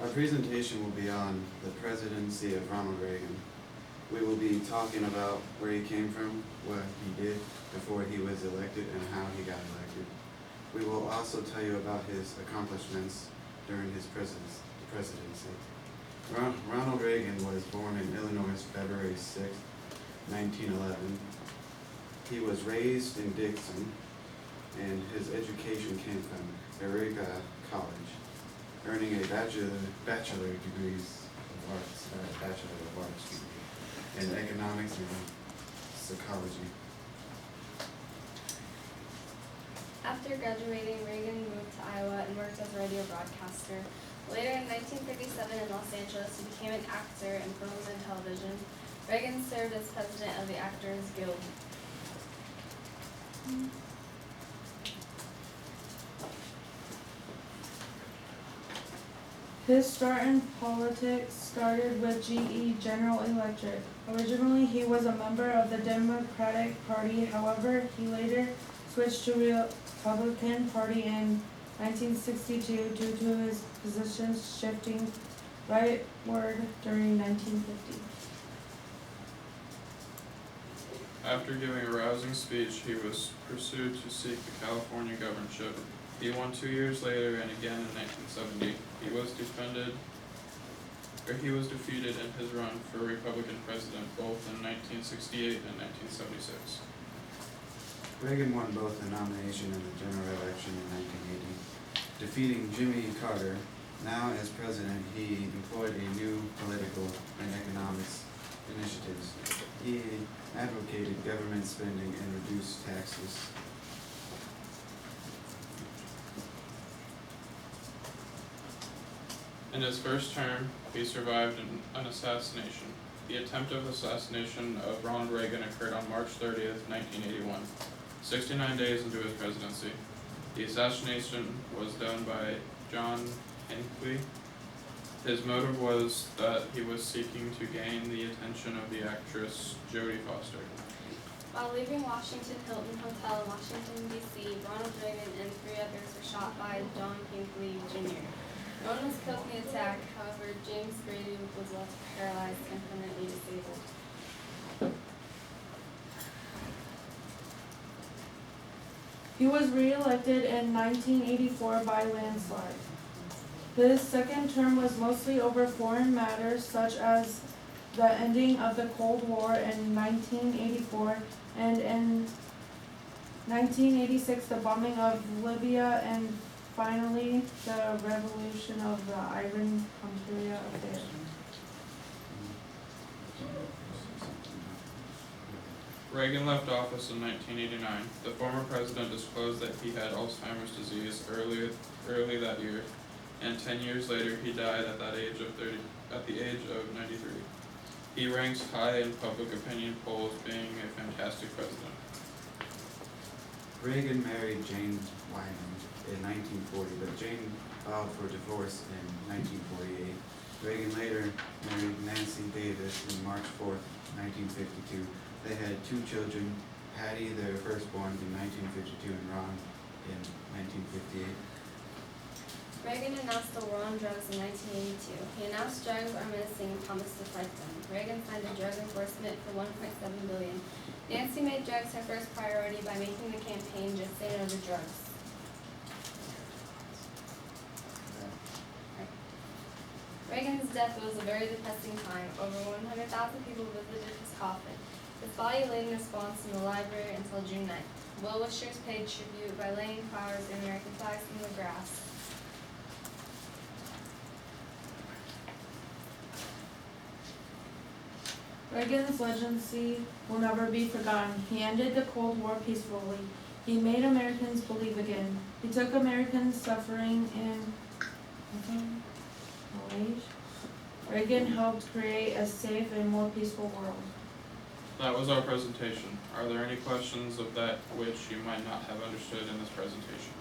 Our presentation will be on the presidency of Ronald Reagan. We will be talking about where he came from, what he did before he was elected, and how he got elected. We will also tell you about his accomplishments during his presidency. Ronald Reagan was born in Illinois, February 6, 1911. He was raised in Dixon, and his education came from Reagan College, earning a bachelor degrees of arts, bachelor of arts degree in economics and psychology. After graduating, Reagan moved to Iowa and worked as a radio broadcaster. Later in 1937 in Los Angeles, he became an actor in films and television. Reagan served as president of the Actors Guild. His start in politics started with GE, General Electric. Originally, he was a member of the Democratic Party. However, he later switched to Republican Party in 1962 due to his positions shifting rightward during 1950. After giving a rousing speech, he was pursued to seek the California governorship. He won 2 years later, and again in 1970. He was defeated in his run for Republican president, both in 1968 and 1976. Reagan won both the nomination and the general election in 1980, defeating Jimmy Carter. Now, as president, he employed a new political and economics initiatives. He advocated government spending and reduced taxes. In his first term, he survived an assassination. The attempt of assassination of Ronald Reagan occurred on March 30th, 1981, 69 days into his presidency. The assassination was done by John Hinckley. His motive was that he was seeking to gain the attention of the actress Jodie Foster. While leaving Washington Hilton Hotel in Washington, D.C., Ronald Reagan and 3 others were shot by John Hinckley, Jr. No one was killed in the attack. However, James Grady was left paralyzed and permanently disabled. He was re-elected in 1984 by landslide. His second term was mostly over foreign matters such as the ending of the Cold War in 1984 and in 1986 the bombing of Libya and finally the revolution of the Iran Contra affair. Reagan left office in 1989. The former president disclosed that he had Alzheimer's disease early that year, and 10 years later he died at the age of 93. He ranks high in public opinion polls, being a fantastic president. Reagan married Jane Wyman in 1940, but Jane filed for divorce in 1948. Reagan later married Nancy Davis on March 4, 1952. They had 2 children, Patty, their firstborn, in 1952, and Ron in 1958. Reagan announced the war on drugs in 1982. He announced drugs are menacing and promised to fight them. Reagan signed a drug enforcement for $1.7 billion. Nancy made drugs her first priority by making the campaign Just Say No to Drugs. Reagan's death was a very depressing time. Over 100,000 people visited his coffin. His body lay in response in the library until June 9th. Well-wishers paid tribute by laying flowers and American flags in the grass. Reagan's legacy will never be forgotten. He ended the Cold War peacefully. He made Americans believe again. He took Americans suffering in Reagan helped create a safe and more peaceful world. That was our presentation. Are there any questions of that which you might not have understood in this presentation?